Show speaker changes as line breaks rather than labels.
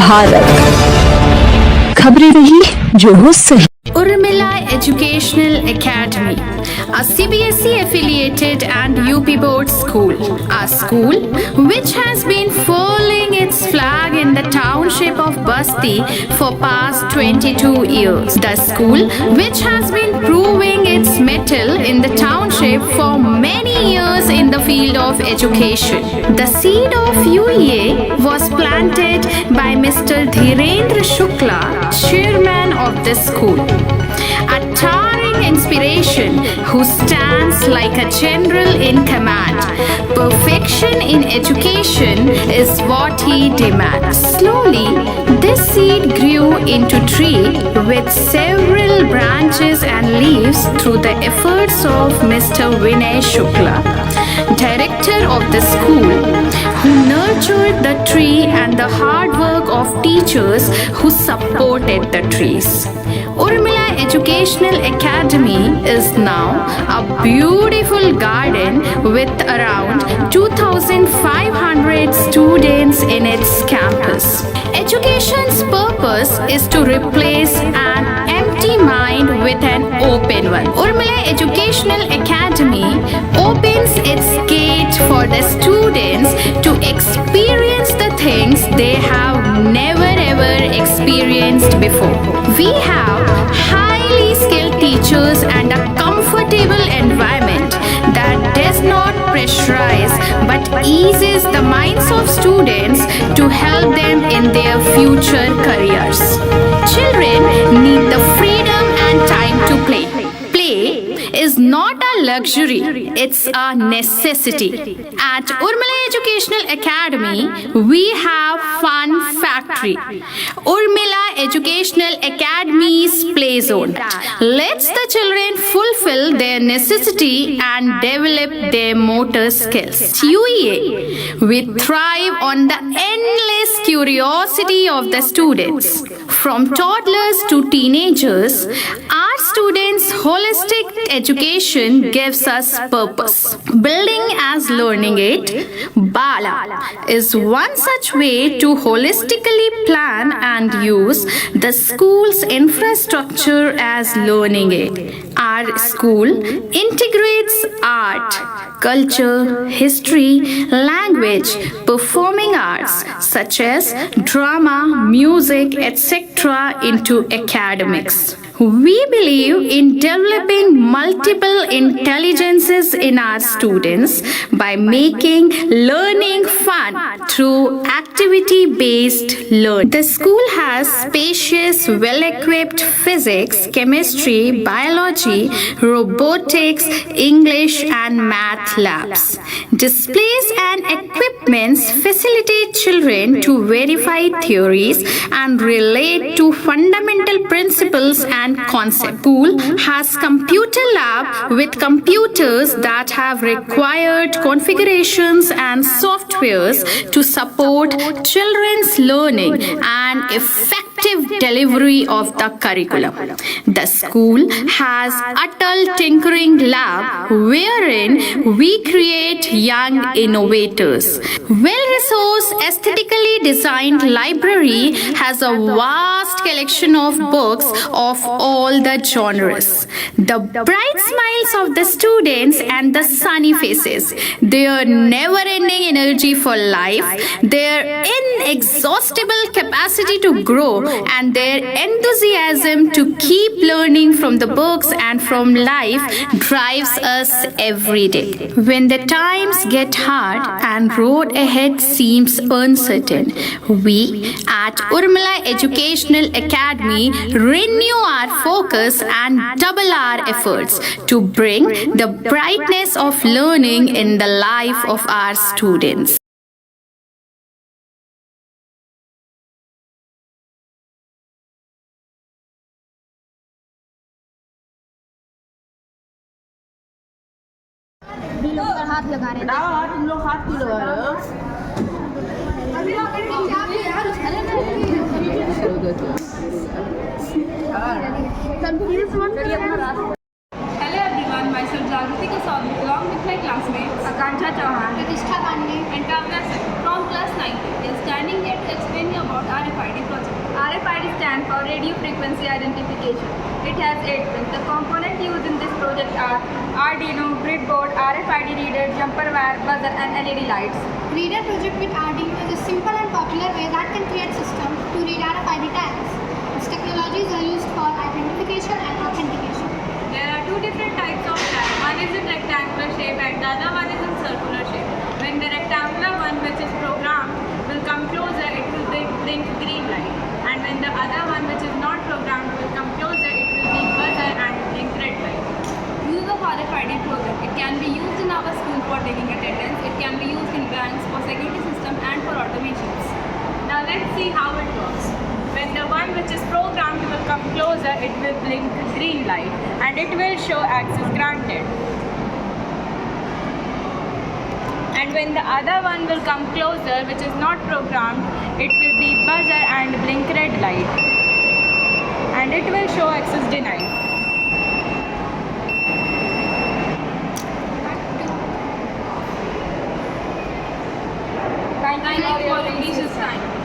भारत। खबरें रही जो हो सही।
Urmila Educational Academy, a CBSE affiliated and UP board school, a school which has been furling its flag in the township of Basti for past 22 years. The school which has been proving its mettle in the township for many years in the field of education. The seed of UEA was planted by Mr. Dhirendra Shukla, chairman of this school. A towering inspiration who stands like a general in command. Perfection in education is what he demands. Slowly, this seed grew into tree with several branches and leaves through the efforts of Mr. Vinay Shukla, director of the school, who nurtured the tree and the hard work of teachers who supported the trees. Urmila Educational Academy is now a beautiful garden with around 2,500 students in its campus. Education's purpose is to replace an empty mind with an open one. Urmila Educational Academy opens its gate for the students to experience the things they have never ever experienced before. We have highly skilled teachers and a comfortable environment that does not pressurize but eases the minds of students to help them in their future careers. Children need the freedom and time to play. Play is not a luxury, it's a necessity. At Urmila Educational Academy, we have Fun Factory, Urmila Educational Academy's play zone. Lets the children fulfill their necessity and develop their motor skills. UEA, we thrive on the endless curiosity of the students. From toddlers to teenagers, our students' holistic education gives us purpose. Building as learning aid, Bala is one such way to holistically plan and use the school's infrastructure as learning aid. Our school integrates art, culture, history, language, performing arts such as drama, music, etc. into academics. We believe in developing multiple intelligences in our students by making learning fun through activity-based learning. The school has spacious, well-equipped physics, chemistry, biology, robotics, English and math labs. Displays and equipments facilitate children to verify theories and relate to fundamental principles and concepts. School has computer lab with computers that have required configurations and softwares to support children's learning and effective delivery of the curriculum. The school has Atal Tinkering Lab wherein we create young innovators. Well-resourced, aesthetically designed library has a vast collection of books of all the genres. The bright smiles of the students and the sunny faces, their never-ending energy for life, their inexhaustible capacity to grow, and their enthusiasm to keep learning from the books and from life drives us every day. When the times get hard and road ahead seems uncertain, we at Urmila Educational Academy renew our focus and double our efforts to bring the brightness of learning in the life of our students.
हाथ लगा रहे हैं। तुम लोग हाथ क्यों लगा रहे हो?
Hello everyone, myself Jagruti Kasaudu along with my classmates
Akansha Chauhan,
Pratishtha Gandhi and about RFID project. RFID stands for Radio Frequency Identification. It has 8 pins. The components used in this project are Arduino, breadboard, RFID reader, jumper wire, buzzer and LED lights.
Reader project with Arduino is a simple and popular way that can create systems to read RFID tags. Its technologies are used for identification and authentication.
There are 2 different types of tag. One is in rectangular shape and the other one is in circular shape. When the rectangular one, which is programmed, will come closer, it will blink green light. And when the other one, which is not programmed, will come closer, it will be buzzer and blink red light. Use of RFID program. It can be used in our school for taking attendance. It can be used in banks for security system and for automations. Now let's see how it works. When the one which is programmed will come closer, it will blink green light and it will show access granted. And when the other one will come closer, which is not programmed, it will be buzzer and blink red light and it will show access denied. Thank you for your precious time.